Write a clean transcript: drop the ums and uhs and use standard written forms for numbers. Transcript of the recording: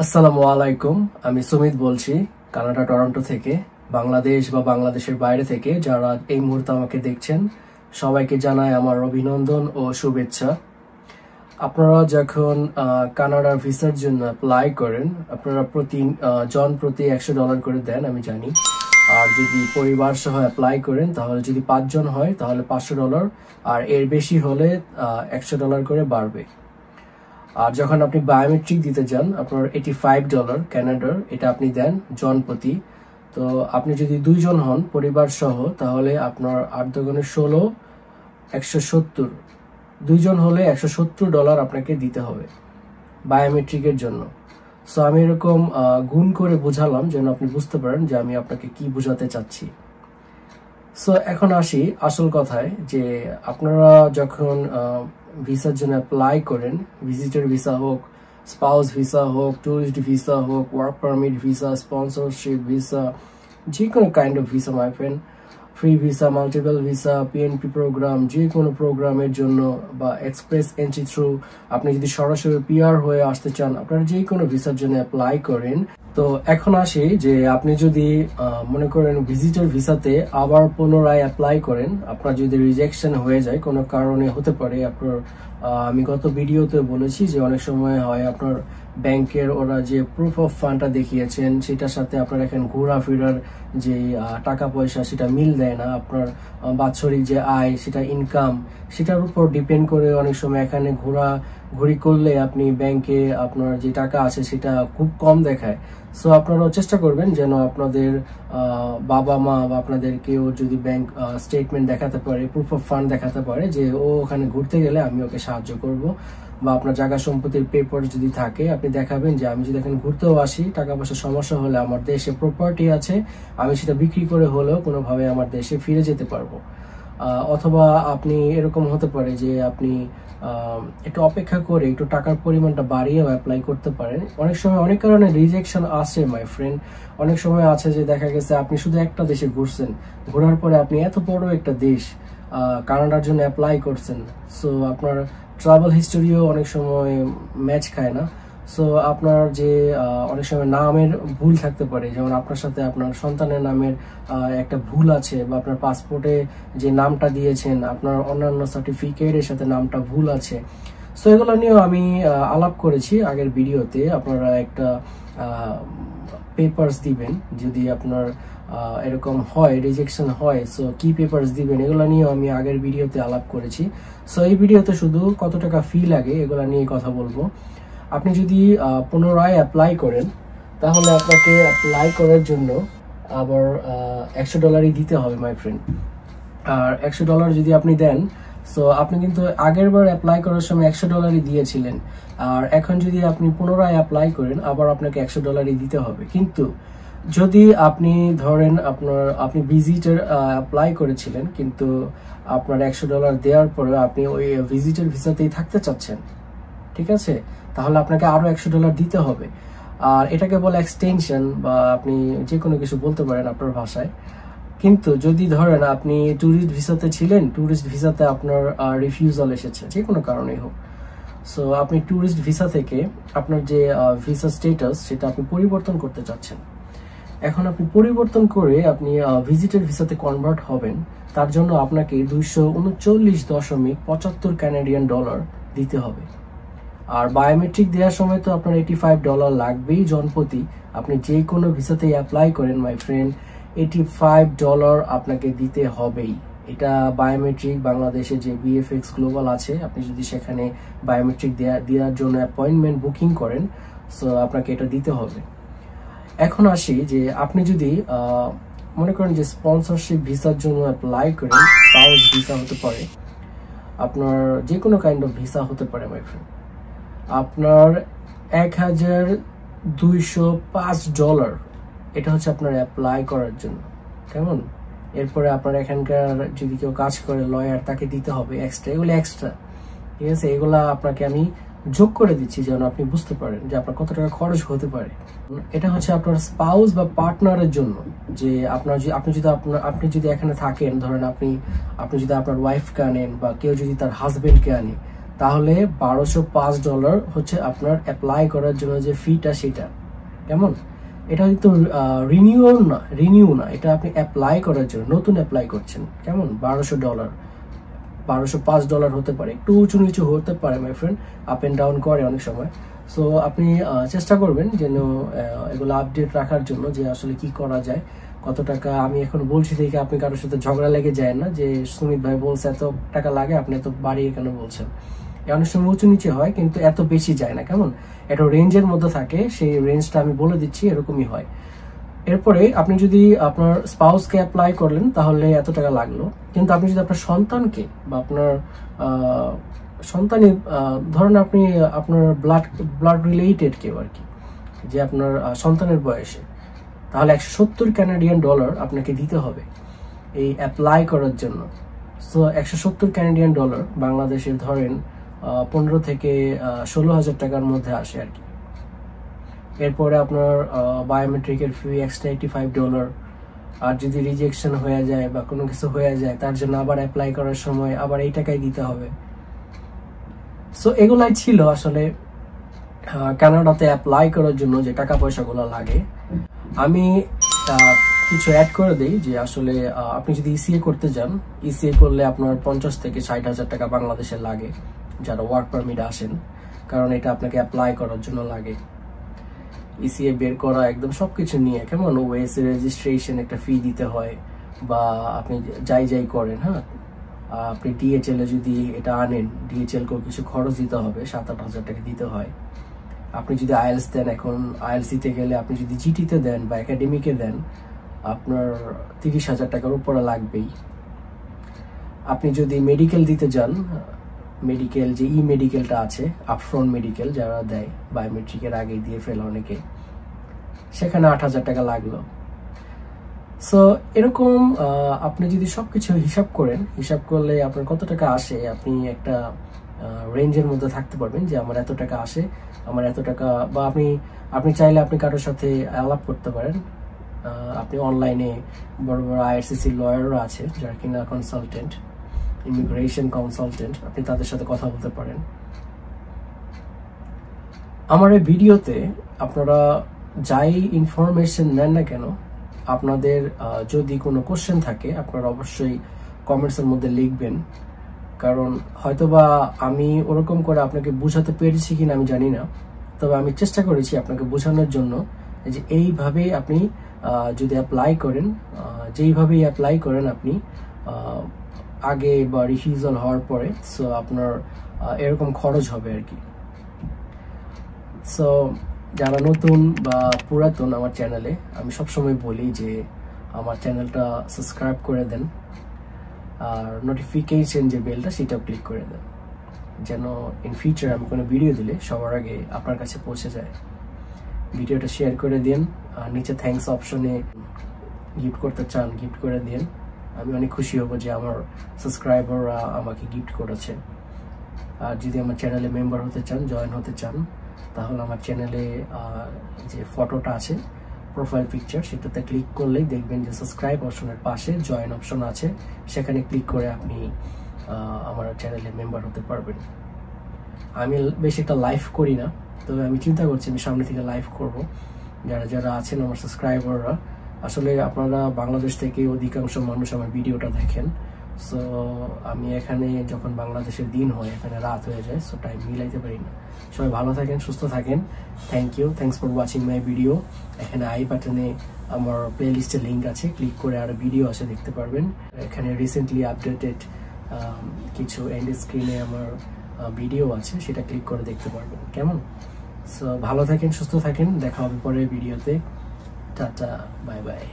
আসসালামু আলাইকুম। আমি সুমিত বলছি কানাডা টরন্টো থেকে। বাংলাদেশ বা বাংলাদেশের বাইরে থেকে যারা এই মুহূর্তে আমাকে দেখছেন সবাইকে জানাই আমার অভিনন্দন ও শুভেচ্ছা। আপনারা যখন কানাডার ভিসার জন্য অ্যাপ্লাই করেন আপনারা প্রতি $100 করে দেন, আমি জানি। আর যদি পরিবার সহ অ্যাপ্লাই করেন তাহলে যদি 5 জন হয় তাহলে $500, আর এর বেশি হলে $100 করে বাড়বে। আর যখন আপনি বায়োমেট্রিক দিতে যান আপনার $85 কানাডার, এটা আপনি দেন জন প্রতি। তো আপনি যদি 2 জন হন পরিবার সহ তাহলে আপনার 8 দুগুণে 16, 170। 2 জন হলে $170 আপনাকে দিতে হবে বায়োমেট্রিকের জন্য। সো আমি এরকম গুণ করে বোঝালাম যেন আপনি বুঝতে পারেন যে আমি আপনাকে কি বোঝাতে চাচ্ছি। সো এখন আসি আসল কথায়, যে আপনারা যখন ভিসার জন্য অ্যাপ্লাই করেন, ভিজিটর ভিসা হোক, স্পাউস ভিসা হোক, ট্যুরিস্ট ভিসা হোক, work permit visa, sponsorship visa, যে কোনো kind of visa my friend, free visa, multiple visa, PNP programme, যে কোনো প্রোগ্রামের জন্য বা এক্সপ্রেস এন্ট্রি থ্রু আপনি যদি সরাসরি পিআর হয়ে আসতে চান, আপনারা যে কোনো ভিসার জন্য অ্যাপ্লাই করেন। তো এখন আসি যে আপনি যদি মনে করেন ভিজিটর ভিসাতে আবার পুনরায় অ্যাপ্লাই করেন, আপনার যদি রিজেকশন হয়ে যায় কোনো কারণে, হতে পারে আপনার আমি গত ভিডিওতে বলেছি যে অনেক সময় হয় আপনার ব্যাংকের ওরা যে প্রুফ অফ ফান্ডটা দেখিয়েছেন সেটার সাথে আপনার এখন ঘোরাফেরার যে টাকা পয়সা সেটা মিল দেয় না, আপনার বাৎসরিক যে আয় সেটা ইনকাম সেটার উপর ডিপেন্ড করে অনেক সময় এখানে ঘোরাঘুরি করলে আপনি ব্যাংকে আপনার যে টাকা আছে সেটা খুব কম দেখায়। সো আপনারাও চেষ্টা করবেন যেন আপনাদের বাবা মা বা আপনাদের কেউ যদি ব্যাংক স্টেটমেন্ট দেখাতে পারে, প্রুফ অফ ফান্ড দেখাতে পারে যে ও ওখানে ঘুরতে গেলে আমি ওকে সাহায্য করব, বা আপনার জায়গা সম্পত্তির পেপার যদি থাকে আপনি দেখাবেন যে আমি যদি এখানে ঘুরতেও আসি, টাকা পয়সা সমস্যা হলে আমার দেশে প্রপার্টি আছে, আমি সেটা বিক্রি করে হলেও কোনোভাবে আমার দেশে ফিরে যেতে পারবো। অথবা আপনি এরকম হতে পারে যে আপনি একটু অপেক্ষা করে একটু টাকার পরিমাণটা বাড়িয়েও অ্যাপ্লাই করতে পারেন। অনেক সময় অনেক কারণে রিজেকশন আসে মাই ফ্রেন্ড। অনেক সময় আছে যে দেখা গেছে আপনি শুধু একটা দেশে ঘুরছেন, ঘোরার পরে আপনি এত বড় একটা দেশ কানাডার জন্য অ্যাপ্লাই করছেন, সো আপনার ট্রাভেল হিস্টোরিও অনেক সময় ম্যাচ খায় না। সো আপনার যে অনেক সময় নামের ভুল থাকতে পারে, যেমন আপনার সাথে আপনার সন্তানের নামের একটা ভুল আছে, বা আপনার পাসপোর্টে যে নামটা দিয়েছেন আপনার অন্যান্য সার্টিফিকেটের সাথে নামটা ভুল আছে। সো এগুলো নিয়েও আমি আলাপ করেছি আগের ভিডিওতে। আপনারা একটা পেপারস দিবেন যদি আপনার এরকম হয়, রিজেকশন হয়, সো কি পেপারস দিবেন এগুলো নিয়েও আমি আগের ভিডিওতে আলাপ করেছি। সো এই ভিডিওতে শুধু কত টাকা ফি লাগে এগুলো নিয়ে কথা বলবো। আপনি যদি পুনরায় অ্যাপ্লাই করেন তাহলে আপনাকে অ্যাপ্লাই করার জন্য আবার $100 দিতে হবে মাই ফ্রেন্ড। আর $100 যদি আপনি দেন, সো আপনি কিন্তু আগের বার অ্যাপ্লাই করার সময় $100 দিয়েছিলেন, আর এখন যদি আপনি পুনরায় অ্যাপ্লাই করেন আবার আপনাকে $100 দিতে হবে। কিন্তু যদি আপনি ধরেন আপনি ভিজিটর অ্যাপ্লাই করেছিলেন কিন্তু আপনার $100 দেওয়ার পরে আপনি ওই ভিজিটর ভিসাতেই থাকতে চাচ্ছেন, ঠিক আছে, তাহলে আপনাকে আরো $100 দিতে হবে। আর এটাকে বলে এক্সটেনশন, বা আপনি যে কোনো কিছু বলতে পারেন আপনার ভাষায়। কিন্তু যদি ধরেন আপনি ট্যুরিস্ট ভিসাতে ছিলেন, ট্যুরিস্ট ভিসাতে আপনার রিফিউজাল এসেছে যে কোনো কারণেই হোক, সো আপনি ট্যুরিস্ট ভিসা থেকে আপনার যে ভিসা স্ট্যাটাস সেটা আপনি পরিবর্তন করতে চাচ্ছেন। এখন আপনি পরিবর্তন করে আপনি ভিজিটর ভিসাতে কনভার্ট হবেন, তার জন্য আপনাকে $239.75 কানাডিয়ান ডলার দিতে হবে। আর বায়োমেট্রিক দেওয়ার সময় তো আপনার $85 লাগবেই জনপ্রতি। আপনি যে কোনো ভিসাতেই অ্যাপ্লাই করেন মাই ফ্রেন্ড, $85 আপনাকে দিতে হবেই। এটা বায়োমেট্রিক বাংলাদেশে যে বিএফএক্স গ্লোবাল আছে, আপনি যদি সেখানে বায়োমেট্রিক দেওয়ার জন্য অ্যাপয়েন্টমেন্ট বুকিং করেন, সো আপনাকে এটা দিতে হবে। এখন আসি যে আপনি যদি মনে করেন যে স্পন্সরশিপ ভিসার জন্য অ্যাপ্লাই করেন, স্পাউস ভিসা হতে পারে, আপনার যে কোনো কাইন্ড অফ ভিসা হতে পারে মাই ফ্রেন্ড, আপনার $1,205 এটা হচ্ছে আপনার অ্যাপ্লাই করার জন্য, কেমন? এরপরে আপনার এখানকার যদি কেউ কাজ করে লয়ার, তাকে দিতে হবে এক্সট্রা, এগুলো এক্সট্রা, ঠিক আছে। এগুলা আপনাকে আমি যোগ করে দিচ্ছি যেন আপনি বুঝতে পারেন যে আপনার কত টাকা খরচ হতে পারে। এটা হচ্ছে আপনার স্পাউস বা পার্টনারের জন্য, যে আপনি যদি এখানে থাকেন, ধরেন আপনি যদি আপনার ওয়াইফকে আনেন বা কেউ যদি তার হাজবেন্ডকে আনে, তাহলে $1205 হচ্ছে আপনার অ্যাপ্লাই করার জন্য যে ফিটা, সেটা কেমন। এটা কিন্তু রিনিউ না, এটা আপনি অ্যাপ্লাই করার জন্য, নতুন অ্যাপ্লাই করছেন, কেমন। $1200, $1205 হতে পারে, একটু উঁচু নিচু হতে পারে my friend, up and down করে অনেক সময়। সো আপনি চেষ্টা করবেন যেন এগুলো আপডেট রাখার জন্য, যে আসলে কি করা যায়, কত টাকা। আমি এখন বলছি দেখে আপনি কারোর সাথে ঝগড়া লেগে যায় না যে সুমিত ভাই বলছে এত টাকা লাগে, আপনি এত বাড়িয়ে কেন বলছেন। অনেক সময় উঁচু নিচে হয়, কিন্তু এত বেশি যায় না, কেমন। একটা রেঞ্জের মধ্যে থাকে, সেই রেঞ্জটা আমি বলে দিচ্ছি, এরকমই হয়। এরপরে আপনি যদি আপনার স্পাউসকে অ্যাপ্লাই করলেন তাহলে এত টাকা লাগলো, কিন্তু আপনি যদি আপনার সন্তানকে বা আপনার সন্তানের ধরেন আপনি আপনার ব্লাড রিলেটেড কেউ আর কি, যে আপনার সন্তানের বয়সে, তাহলে $170 আপনাকে দিতে হবে এই অ্যাপ্লাই করার জন্য। সো $170 বাংলাদেশের ধরেন 15 থেকে 16,000 টাকার মধ্যে আসে আর কি। এরপরে আপনার বায়োমেট্রিকের ফি এক্সট্রা $85। আর যদি রিজেকশন হয়ে যায় বা কোনো কিছু হয়ে যায়, তার জন্য আবার অ্যাপ্লাই করার সময় আবার এই টাকাই দিতে হবে। সো এগুলাই ছিল আসলে কানাডাতে অ্যাপ্লাই করার জন্য যে টাকা পয়সাগুলো লাগে। আমি কিছু অ্যাড করে দিই যে আসলে আপনি যদি ইসিএ করতে যান, ইসিএ করলে আপনার 50 থেকে 60,000 টাকা বাংলাদেশে লাগে যারা ওয়ার্ক পারমিট আসেন, কারণ এটা আপনাকে অ্যাপ্লাই করার জন্য লাগে। ইসিএ বের করা একদম সবকিছু নিয়ে, কেমন। ওএস রেজিস্ট্রেশন একটা ফি দিতে হয়, বা আপনি যাই করেন, হ্যাঁ। আপনি ডিএচএল এ যদি এটা আনেন, ডিএচএল কেও কিছু খরচ দিতে হবে, 7-8 হাজার টাকা দিতে হয়। আপনি যদি আইএলস দেন, এখন আইএলসিতে গেলে আপনি যদি জিটিতে দেন বা একাডেমিকে দেন, আপনার 30,000 টাকার উপরে লাগবেই। আপনি যদি মেডিকেল দিতে যান, মেডিকেল যে মেডিকেলটা আছে, আপফ্রন্ট মেডিকেল যারা দেয়, বায়োমেট্রিকের আগে দিয়ে ফেলে অনেকে, সেখানে 8,000 টাকা লাগলো। সো এরকম আপনি যদি সবকিছু হিসাব করেন, হিসাব করলে আপনার কত টাকা আসে, আপনি একটা রেঞ্জের মধ্যে থাকতে পারবেন যে আমার এত টাকা আসে, আমার এত টাকা। বা আপনি চাইলে আপনি কারোর সাথে আলাপ করতে পারেন। আপনি অনলাইনে বড় বড় আইআরসিসি লয়াররা আছে যারা কিনা কনসালটেন্ট, ইমিগ্রেশন কনসালটেন্ট, আপনি তাদের সাথে কথা বলতে পারেন। আমার এই ভিডিওতে আপনারা যাই ইনফরমেশন নেন না কেন, আপনাদের যদি কোনো কোশ্চেন থাকে আপনারা অবশ্যই কমেন্টসের মধ্যে লিখবেন, কারণ হয়তোবা আমি ওরকম করে আপনাকে বোঝাতে পেরেছি কিনা আমি জানি না, তবে আমি চেষ্টা করেছি আপনাকে বোঝানোর জন্য যে এইভাবেই আপনি যদি অ্যাপ্লাই করেন, যেইভাবেই অ্যাপ্লাই করেন আপনি আগে বা রিফিউজাল হওয়ার পরে, সো আপনার এরকম খরচ হবে আর কি। সো যারা নতুন বা পুরাতন আমার চ্যানেলে, আমি সবসময় বলি যে আমার চ্যানেলটা সাবস্ক্রাইব করে দেন, আর নোটিফিকেশন যে বেলটা সেটাও ক্লিক করে দেন, যেন ইন ফিউচার আমি কোনো ভিডিও দিলে সবার আগে আপনার কাছে পৌঁছে যায়। ভিডিওটা শেয়ার করে দিন, আর নিচে থ্যাঙ্কস অপশনে গিফট করতে চান গিফট করে দিন, আমি অনেক খুশি হব যে আমার সাবস্ক্রাইবাররা আমাকে গিফট করেছে। আর যদি আমার চ্যানেলে মেম্বার হতে চান, জয়েন হতে চান, তাহলে আমার চ্যানেলে যে ফটোটা আছে প্রোফাইল পিকচার, সেটাতে ক্লিক করলেই দেখবেন যে সাবস্ক্রাইব অপশনের পাশে জয়েন অপশন আছে, সেখানে ক্লিক করে আপনি আমার চ্যানেলে মেম্বার হতে পারবেন। আমি বেশি একটা লাইভ করি না, তবে আমি চিন্তা করছি আমি সামনে থেকে লাইভ করব। যারা আছেন আমার সাবস্ক্রাইবাররা, আসলে আপনারা বাংলাদেশ থেকে অধিকাংশ মানুষ আমার ভিডিওটা দেখেন। সো আমি এখানে যখন বাংলাদেশের দিন হয়, এখানে রাত হয়ে যায়, সো টাইম মিলাইতে পারি না। সবাই ভালো থাকেন, সুস্থ থাকেন। Thanks for watching my video. এখানে আই বাটনে আমার প্লে লিস্টের লিঙ্ক আছে, ক্লিক করে আরো ভিডিও আছে দেখতে পারবেন। এখানে রিসেন্টলি আপডেটেড কিছু এন্ড স্ক্রিনে আমার ভিডিও আছে, সেটা ক্লিক করে দেখতে পারবেন, কেমন। সো ভালো থাকেন, সুস্থ থাকেন, দেখা হবে পরের ভিডিওতে। Tata, bye bye.